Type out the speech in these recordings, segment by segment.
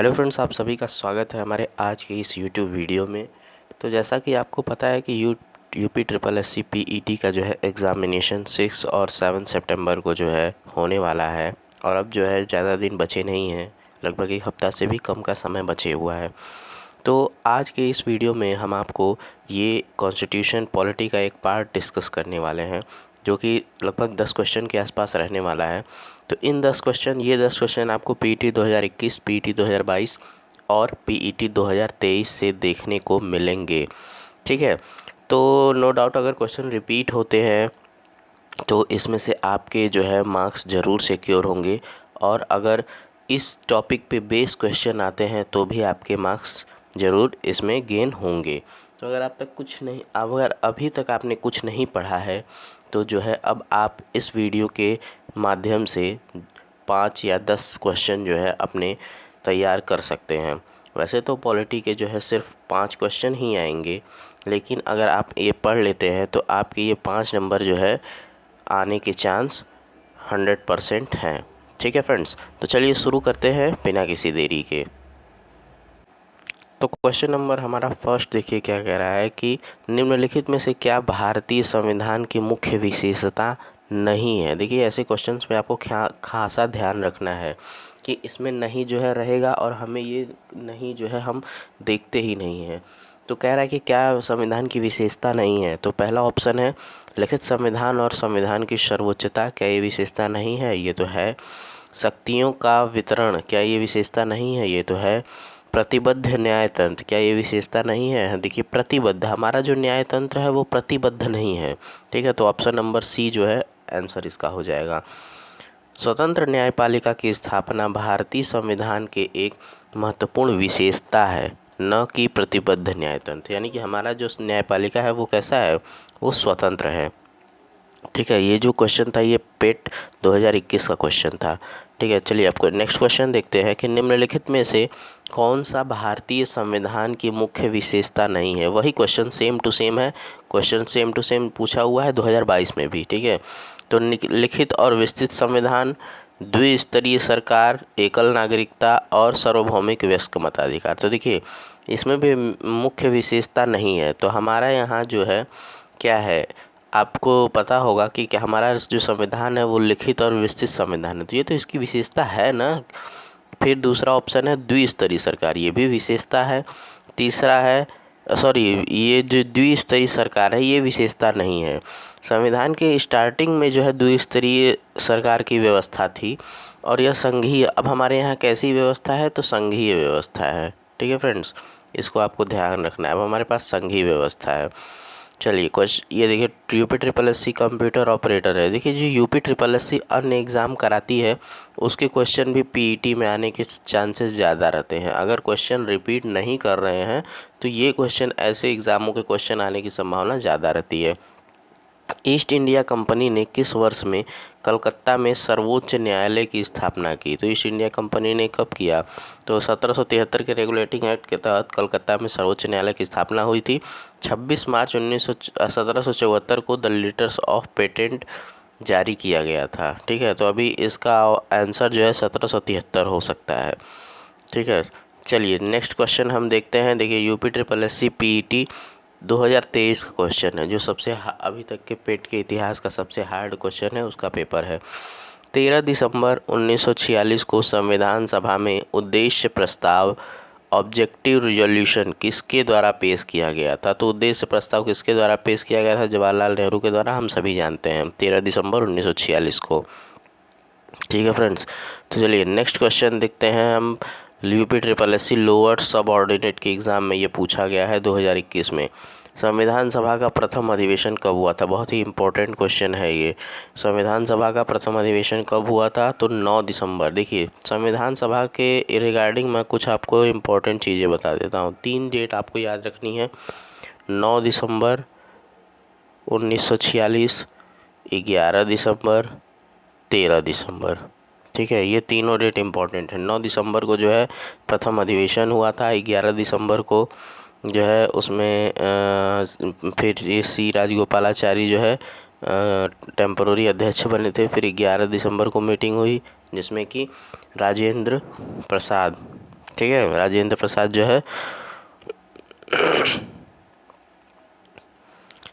Hello friends, आप सभी का स्वागत है हमारे आज के इस यूट्यूब वीडियो में। तो जैसा कि आपको पता है कि UP triple S C PET का जो है एग्ज़ामिनेशन 6 और 7 सितंबर को जो है होने वाला है। और अब जो है ज़्यादा दिन बचे नहीं हैं, लगभग एक हफ्ता से भी कम का समय बचे हुआ है। तो आज के इस वीडियो में हम आपको ये कॉन्स्टिट्यूशन पॉलिटी का एक पार्ट डिस्कस करने वाले हैं, जो कि लगभग 10 क्वेश्चन के आसपास रहने वाला है। तो इन 10 क्वेश्चन आपको पीईटी 2021, पीईटी 2022 और पीईटी 2023 से देखने को मिलेंगे। ठीक है, तो नो डाउट अगर क्वेश्चन रिपीट होते हैं तो इसमें से आपके जो है मार्क्स ज़रूर सिक्योर होंगे, और अगर इस टॉपिक पे बेस क्वेश्चन आते हैं तो भी आपके मार्क्स ज़रूर इसमें गेन होंगे। तो अगर अभी तक आपने कुछ नहीं पढ़ा है तो जो है अब आप इस वीडियो के माध्यम से 5 या 10 क्वेश्चन जो है अपने तैयार कर सकते हैं। वैसे तो पॉलिटी के जो है सिर्फ 5 क्वेश्चन ही आएंगे, लेकिन अगर आप ये पढ़ लेते हैं तो आपके ये 5 नंबर जो है आने के चांस 100% हैं। ठीक है फ्रेंड्स, तो चलिए शुरू करते हैं बिना किसी देरी के। तो क्वेश्चन नंबर हमारा फर्स्ट देखिए क्या कह रहा है कि निम्नलिखित में से क्या भारतीय संविधान की मुख्य विशेषता नहीं है। देखिए ऐसे क्वेश्चंस पे आपको खासा ध्यान रखना है कि इसमें नहीं जो है रहेगा, और हमें ये नहीं जो है हम देखते ही नहीं हैं। तो कह रहा है कि क्या संविधान की विशेषता नहीं है। तो पहला ऑप्शन है लिखित संविधान और संविधान की सर्वोच्चता, क्या ये विशेषता नहीं है? ये तो है। शक्तियों का वितरण, क्या ये विशेषता नहीं है? ये तो है। प्रतिबद्ध न्यायतंत्र, क्या ये विशेषता नहीं है? देखिए प्रतिबद्ध, हमारा जो न्यायतंत्र है वो प्रतिबद्ध नहीं है। ठीक है, तो ऑप्शन नंबर सी जो है आंसर इसका हो जाएगा। स्वतंत्र न्यायपालिका की स्थापना भारतीय संविधान के एक महत्वपूर्ण विशेषता है, न कि प्रतिबद्ध न्यायतंत्र। यानी कि हमारा जो न्यायपालिका है वो कैसा है? वो स्वतंत्र है। ठीक है, ये जो क्वेश्चन था ये पेट 2021 का क्वेश्चन था। ठीक है, चलिए आपको नेक्स्ट क्वेश्चन देखते हैं कि निम्नलिखित में से कौन सा भारतीय संविधान की मुख्य विशेषता नहीं है। वही क्वेश्चन सेम टू सेम है, क्वेश्चन सेम टू सेम पूछा हुआ है 2022 में भी। ठीक है, तो लिखित और विस्तृत संविधान, द्विस्तरीय सरकार, एकल नागरिकता और सार्वभौमिक वयस्क मताधिकार। तो देखिए इसमें भी मुख्य विशेषता नहीं है। तो हमारा यहाँ जो है क्या है, आपको पता होगा कि क्या हमारा जो संविधान है वो लिखित और विस्तृत संविधान है, तो ये तो इसकी विशेषता है ना। फिर दूसरा ऑप्शन है द्विस्तरीय सरकार, ये भी विशेषता है। तीसरा है ये जो द्विस्तरीय सरकार है ये विशेषता नहीं है। संविधान के स्टार्टिंग में जो है द्विस्तरीय सरकार की व्यवस्था थी, और यह संघीय, अब हमारे यहाँ कैसी व्यवस्था है? तो संघीय व्यवस्था है। ठीक है फ्रेंड्स, इसको आपको ध्यान रखना है, अब हमारे पास संघीय व्यवस्था है। चलिए क्वेश्चन ये देखिए, UP triple S C computer operator है। देखिए जो यूपी ट्रिपल एस सी अन्य एग्ज़ाम कराती है उसके क्वेश्चन भी पीईटी में आने के चांसेस ज़्यादा रहते हैं। अगर क्वेश्चन रिपीट नहीं कर रहे हैं तो ये क्वेश्चन ऐसे एग्ज़ामों के क्वेश्चन आने की संभावना ज़्यादा रहती है। ईस्ट इंडिया कंपनी ने किस वर्ष में कलकत्ता में सर्वोच्च न्यायालय की स्थापना की? तो ईस्ट इंडिया कंपनी ने कब किया? तो 1773 के रेगुलेटिंग एक्ट के तहत कलकत्ता में सर्वोच्च न्यायालय की स्थापना हुई थी। 26 मार्च 1774 को द लेटर्स ऑफ पेटेंट जारी किया गया था। ठीक है, तो अभी इसका आंसर जो है 1773 हो सकता है। ठीक है, चलिए नेक्स्ट क्वेश्चन हम देखते हैं। देखिए UP triple S C PET 2023 का क्वेश्चन है, जो सबसे अभी तक के पेट के इतिहास का सबसे हार्ड क्वेश्चन है, उसका पेपर है। 13 दिसंबर 1946 को संविधान सभा में उद्देश्य प्रस्ताव ऑब्जेक्टिव रिजोल्यूशन किसके द्वारा पेश किया गया था? तो उद्देश्य प्रस्ताव किसके द्वारा पेश किया गया था? जवाहरलाल नेहरू के द्वारा, हम सभी जानते हैं, 13 दिसंबर 1946 को। ठीक है फ्रेंड्स, तो चलिए नेक्स्ट क्वेश्चन देखते हैं हम। UP triple S C lower subordinate के एग्ज़ाम में ये पूछा गया है 2021 में। संविधान सभा का प्रथम अधिवेशन कब हुआ था? बहुत ही इंपॉर्टेंट क्वेश्चन है ये। संविधान सभा का प्रथम अधिवेशन कब हुआ था? तो 9 दिसंबर। देखिए संविधान सभा के रिगार्डिंग मैं कुछ आपको इम्पोर्टेंट चीज़ें बता देता हूँ। 3 डेट आपको याद रखनी है, 9 दिसंबर 1946, 11 दिसंबर, 13 दिसंबर। ठीक है, ये तीनों डेट इम्पॉर्टेंट है। 9 दिसंबर को जो है प्रथम अधिवेशन हुआ था, 11 दिसंबर को जो है उसमें फिर ये सी राजगोपालाचारी जो है टेम्पोररी अध्यक्ष बने थे। फिर 11 दिसंबर को मीटिंग हुई जिसमें कि राजेंद्र प्रसाद, ठीक है, राजेंद्र प्रसाद जो है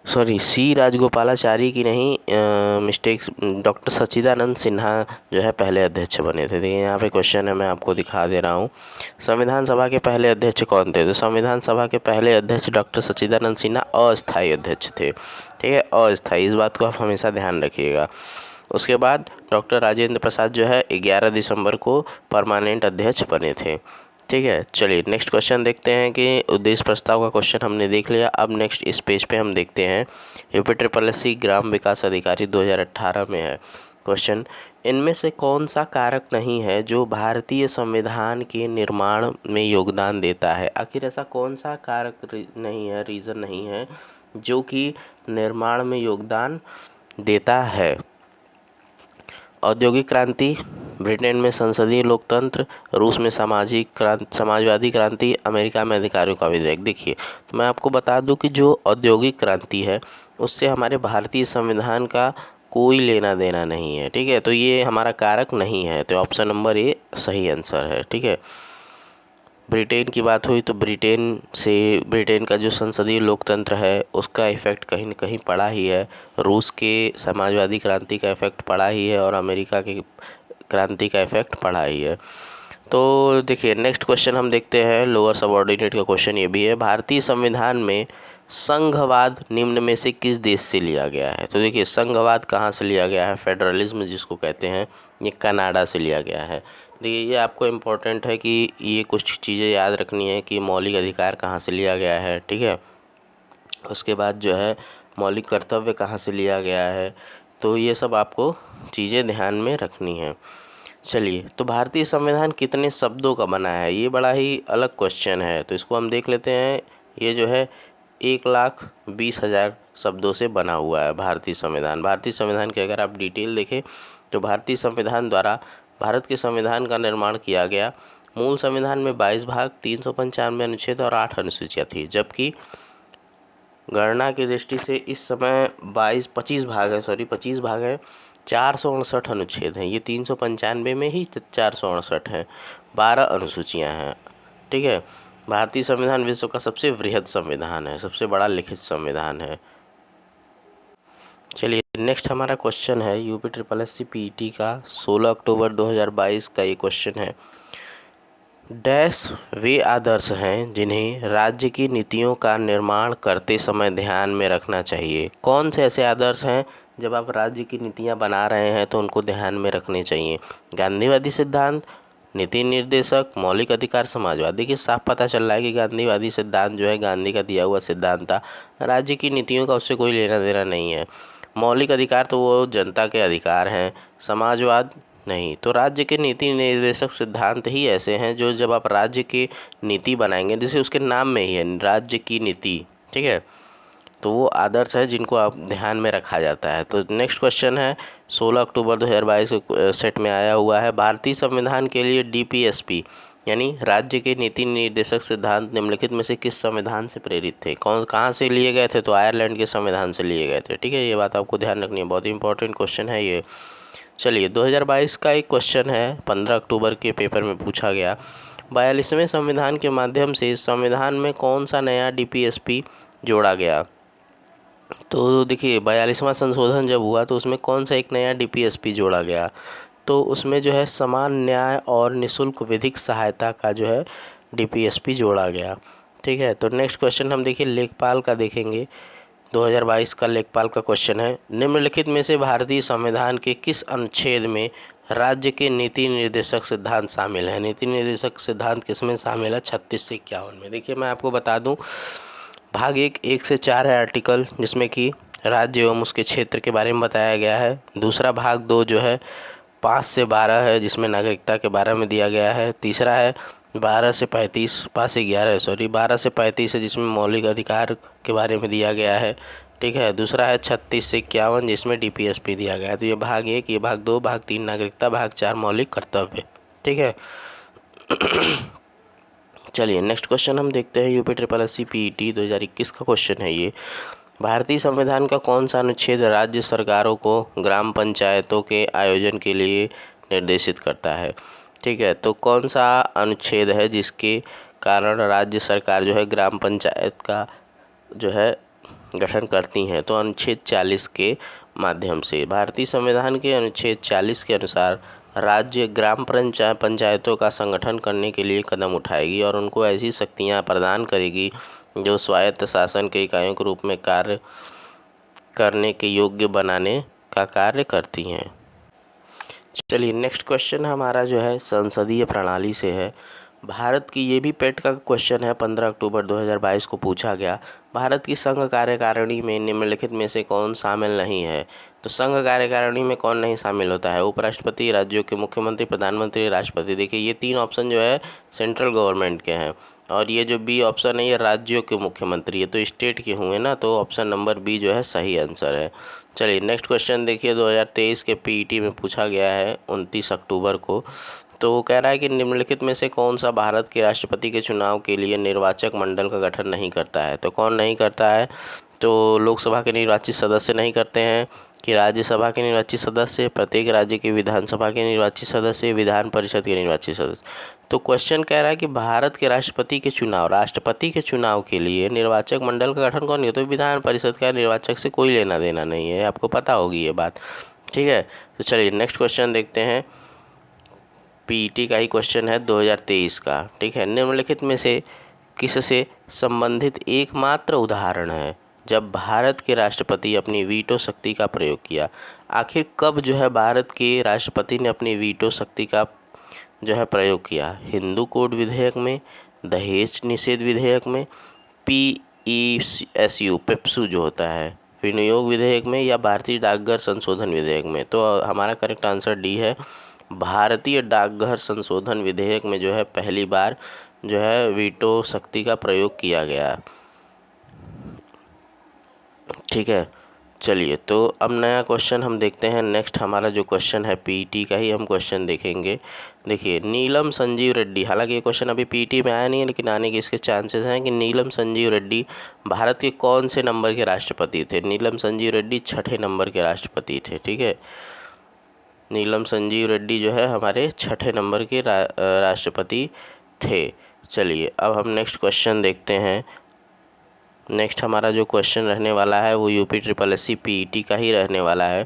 सॉरी सी राजगोपालाचारी की नहीं, मिस्टेक्स, डॉक्टर सच्चिदानंद सिन्हा जो है पहले अध्यक्ष बने थे। देखिए यहाँ पे क्वेश्चन है, मैं आपको दिखा दे रहा हूँ। संविधान सभा के पहले अध्यक्ष कौन थे? तो संविधान सभा के पहले अध्यक्ष डॉक्टर सच्चिदानंद सिन्हा अस्थायी अध्यक्ष थे। ठीक है, अस्थायी, इस बात को आप हमेशा ध्यान रखिएगा। उसके बाद डॉक्टर राजेंद्र प्रसाद जो है 11 दिसंबर को परमानेंट अध्यक्ष बने थे। ठीक है, चलिए नेक्स्ट क्वेश्चन देखते हैं कि उद्देश्य प्रस्ताव का क्वेश्चन हमने देख लिया। अब नेक्स्ट इस पेज पे हम देखते हैं यूपी ग्राम विकास अधिकारी 2018 में है क्वेश्चन, इनमें से कौन सा कारक नहीं है जो भारतीय संविधान के निर्माण में योगदान देता है? आखिर ऐसा कौन सा कारक नहीं है, रीज़न नहीं है जो कि निर्माण में योगदान देता है? औद्योगिक क्रांति, ब्रिटेन में संसदीय लोकतंत्र, रूस में समाजवादी क्रांति, अमेरिका में अधिकारियों का विधेयक। देखिए, तो मैं आपको बता दूं कि जो औद्योगिक क्रांति है उससे हमारे भारतीय संविधान का कोई लेना देना नहीं है। ठीक है, तो ये हमारा कारक नहीं है, तो ऑप्शन नंबर ए सही आंसर है। ठीक है, ब्रिटेन की बात हुई तो ब्रिटेन का जो संसदीय लोकतंत्र है उसका इफ़ेक्ट कहीं न कहीं पड़ा ही है, रूस के समाजवादी क्रांति का इफ़ेक्ट पड़ा ही है और अमेरिका की क्रांति का इफ़ेक्ट पड़ा ही है। तो देखिए नेक्स्ट क्वेश्चन हम देखते हैं, लोअर सबऑर्डिनेट का क्वेश्चन ये भी है, भारतीय संविधान में संघवाद निम्न में से किस देश से लिया गया है? तो देखिए संघवाद कहाँ से लिया गया है, फेडरलिज्म जिसको कहते हैं, ये कनाडा से लिया गया है। देखिए ये आपको इम्पोर्टेंट है कि ये कुछ चीज़ें याद रखनी है कि मौलिक अधिकार कहाँ से लिया गया है। ठीक है, उसके बाद जो है मौलिक कर्तव्य कहाँ से लिया गया है, तो ये सब आपको चीज़ें ध्यान में रखनी है। चलिए, तो भारतीय संविधान कितने शब्दों का बना है? ये बड़ा ही अलग क्वेश्चन है, तो इसको हम देख लेते हैं। ये जो है 1,20,000 शब्दों से बना हुआ है भारतीय संविधान। भारतीय संविधान की अगर आप डिटेल देखें तो भारतीय संविधान द्वारा भारत के संविधान का निर्माण किया गया। मूल संविधान में 22 भाग, 395 अनुच्छेद और 8 अनुसूचियाँ थी, जबकि गणना की दृष्टि से इस समय 25 भाग है, 468 अनुच्छेद हैं। ये 395 में ही 468 हैं, 12 अनुसूचियाँ हैं। ठीक है, भारतीय संविधान विश्व का सबसे वृहद संविधान है, सबसे बड़ा लिखित संविधान है। चलिए नेक्स्ट हमारा क्वेश्चन है UPSSC PET का 16 अक्टूबर 2022 का ये क्वेश्चन है, डैश वे आदर्श हैं जिन्हें राज्य की नीतियों का निर्माण करते समय ध्यान में रखना चाहिए? कौन से ऐसे आदर्श हैं जब आप राज्य की नीतियां बना रहे हैं तो उनको ध्यान में रखने चाहिए? गांधीवादी सिद्धांत, नीति निर्देशक, मौलिक अधिकार, समाजवाद। देखिए साफ पता चल रहा है कि गांधीवादी सिद्धांत जो है गांधी का दिया हुआ सिद्धांत था, राज्य की नीतियों का उससे कोई लेना देना नहीं है। मौलिक अधिकार तो वो जनता के अधिकार हैं, समाजवाद नहीं। तो राज्य के नीति निर्देशक सिद्धांत ही ऐसे हैं जो जब आप राज्य की नीति बनाएंगे, जैसे उसके नाम में ही है राज्य की नीति, ठीक है, तो वो आदर्श है जिनको आप ध्यान में रखा जाता है। तो नेक्स्ट क्वेश्चन है 16 अक्टूबर 2022 सेट में आया हुआ है, भारतीय संविधान के लिए DPSP यानी राज्य के नीति निर्देशक सिद्धांत निम्नलिखित में से किस संविधान से प्रेरित थे? कहाँ से लिए गए थे? तो आयरलैंड के संविधान से लिए गए थे। ठीक है, ये बात आपको ध्यान रखनी है, बहुत ही इंपॉर्टेंट क्वेश्चन है ये। चलिए 2022 का एक क्वेश्चन है, 15 अक्टूबर के पेपर में पूछा गया, 42वें संविधान के माध्यम से संविधान में कौन सा नया DPSP जोड़ा गया? तो देखिए 42वां संशोधन जब हुआ तो उसमें कौन सा एक नया DPSP जोड़ा गया? तो उसमें जो है समान न्याय और निःशुल्क विधिक सहायता का जो है DPSP जोड़ा गया। ठीक है, तो नेक्स्ट क्वेश्चन हम देखिए लेखपाल का देखेंगे, 2022 का लेखपाल का क्वेश्चन है, निम्नलिखित में से भारतीय संविधान के किस अनुच्छेद में राज्य के नीति निर्देशक सिद्धांत शामिल है? नीति निर्देशक सिद्धांत किसमें शामिल है? 36 से 51 में। देखिए मैं आपको बता दूं, भाग 1 से 4 है आर्टिकल, जिसमें कि राज्य एवं उसके क्षेत्र के बारे में बताया गया है। दूसरा भाग 2 जो है 5 से 12 है, जिसमें नागरिकता के बारे में दिया गया है। तीसरा है 12 से 35 है, जिसमें मौलिक अधिकार के बारे में दिया गया है। ठीक है, दूसरा है 36 से 51 जिसमें DPSP दिया गया है। तो ये भाग 1, ये भाग 2, भाग 3 नागरिकता, भाग 4 मौलिक कर्तव्य। ठीक है चलिए नेक्स्ट क्वेश्चन हम देखते हैं, UPSSC PET 2021 का क्वेश्चन है ये, भारतीय संविधान का कौन सा अनुच्छेद राज्य सरकारों को ग्राम पंचायतों के आयोजन के लिए निर्देशित करता है? ठीक है, तो कौन सा अनुच्छेद है जिसके कारण राज्य सरकार जो है ग्राम पंचायत का जो है गठन करती हैं? तो अनुच्छेद 40 के माध्यम से। भारतीय संविधान के अनुच्छेद 40 के अनुसार राज्य ग्राम पंचायतों का संगठन करने के लिए कदम उठाएगी और उनको ऐसी शक्तियां प्रदान करेगी जो स्वायत्त शासन के इकाइयों के रूप में कार्य करने के योग्य बनाने का कार्य करती हैं। चलिए नेक्स्ट क्वेश्चन हमारा जो है संसदीय प्रणाली से है। भारत की ये भी पेट का क्वेश्चन है, 15 अक्टूबर 2022 को पूछा गया। भारत की संघ कार्यकारिणी में निम्नलिखित में से कौन शामिल नहीं है? तो संघ कार्यकारिणी में कौन नहीं शामिल होता है? उपराष्ट्रपति, राज्यों के मुख्यमंत्री, प्रधानमंत्री, राष्ट्रपति। देखिए ये तीन ऑप्शन जो है सेंट्रल गवर्नमेंट के हैं और ये जो बी ऑप्शन है ये राज्यों के मुख्यमंत्री, ये तो स्टेट के हुए ना, तो ऑप्शन नंबर बी जो है सही आंसर है। चलिए नेक्स्ट क्वेश्चन देखिए, 2023 के पीईटी में पूछा गया है 29 अक्टूबर को। तो वो कह रहा है कि निम्नलिखित में से कौन सा भारत के राष्ट्रपति के चुनाव के लिए निर्वाचक मंडल का गठन नहीं करता है? तो कौन नहीं करता है? तो लोकसभा के निर्वाचित सदस्य नहीं करते हैं, कि राज्यसभा के निर्वाचित सदस्य, प्रत्येक राज्य के विधानसभा के निर्वाचित सदस्य, विधान परिषद के निर्वाचित सदस्य। तो क्वेश्चन कह रहा है कि भारत के राष्ट्रपति के चुनाव के लिए निर्वाचक मंडल का गठन कौन नहीं? तो विधान परिषद का निर्वाचक से कोई लेना देना नहीं है, आपको पता होगी ये बात। ठीक है, तो चलिए नेक्स्ट क्वेश्चन देखते हैं। पीईटी का ही क्वेश्चन है 2023 का। ठीक है, निम्नलिखित में से किससे संबंधित एकमात्र उदाहरण है जब भारत के राष्ट्रपति अपनी वीटो शक्ति का प्रयोग किया? आखिर कब जो है भारत के राष्ट्रपति ने अपनी वीटो शक्ति का जो है प्रयोग किया? हिंदू कोड विधेयक में, दहेज निषेध विधेयक में, PESU पेप्सू जो होता है विनियोग विधेयक में, या भारतीय डाकघर संशोधन विधेयक में? तो हमारा करेक्ट आंसर डी है, भारतीय डाकघर संशोधन विधेयक में जो है पहली बार जो है वीटो शक्ति का प्रयोग किया गया। ठीक है, चलिए तो अब नया क्वेश्चन हम देखते हैं। नेक्स्ट हमारा जो क्वेश्चन है पीईटी का ही हम क्वेश्चन देखेंगे। देखिए नीलम संजीव रेड्डी, हालांकि ये क्वेश्चन अभी पीईटी में आया नहीं है लेकिन आने के इसके चांसेस हैं कि नीलम संजीव रेड्डी भारत के कौन से नंबर के राष्ट्रपति थे? नीलम संजीव रेड्डी 6ठे नंबर के राष्ट्रपति थे। ठीक है, नीलम संजीव रेड्डी जो है हमारे 6ठे नंबर के राष्ट्रपति थे। चलिए अब हम नेक्स्ट क्वेश्चन देखते हैं। नेक्स्ट हमारा जो क्वेश्चन रहने वाला है वो UPSSC पीईटी का ही रहने वाला है।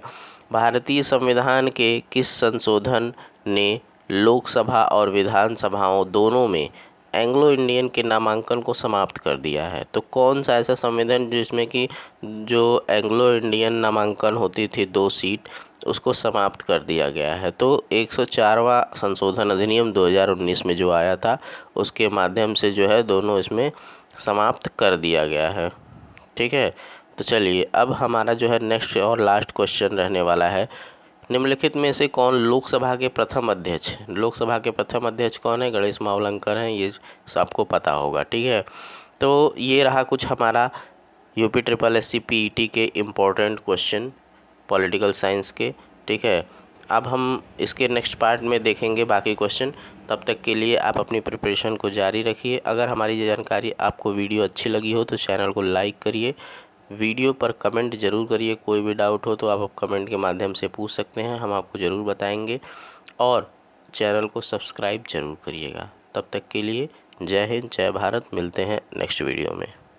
भारतीय संविधान के किस संशोधन ने लोकसभा और विधानसभाओं दोनों में एंग्लो इंडियन के नामांकन को समाप्त कर दिया है? तो कौन सा ऐसा संविधान जिसमें कि जो एंग्लो इंडियन नामांकन होती थी 2 सीट उसको समाप्त कर दिया गया है? तो 104वां संशोधन अधिनियम 2019 में जो आया था उसके माध्यम से जो है दोनों इसमें समाप्त कर दिया गया है। ठीक है, तो चलिए अब हमारा जो है नेक्स्ट और लास्ट क्वेश्चन रहने वाला है। निम्नलिखित में से कौन लोकसभा के प्रथम अध्यक्ष? लोकसभा के प्रथम अध्यक्ष कौन है? गणेश मावलंकर हैं, ये सबको पता होगा। ठीक है, तो ये रहा कुछ हमारा UPSSC पीईटी के इम्पोर्टेंट क्वेश्चन पॉलिटिकल साइंस के। ठीक है, अब हम इसके नेक्स्ट पार्ट में देखेंगे बाकी क्वेश्चन। तब तक के लिए आप अपनी प्रिपरेशन को जारी रखिए। अगर हमारी ये जानकारी आपको वीडियो अच्छी लगी हो तो चैनल को लाइक करिए, वीडियो पर कमेंट जरूर करिए। कोई भी डाउट हो तो आप कमेंट के माध्यम से पूछ सकते हैं, हम आपको ज़रूर बताएंगे। और चैनल को सब्सक्राइब जरूर करिएगा। तब तक के लिए जय हिंद, जय भारत। मिलते हैं नेक्स्ट वीडियो में।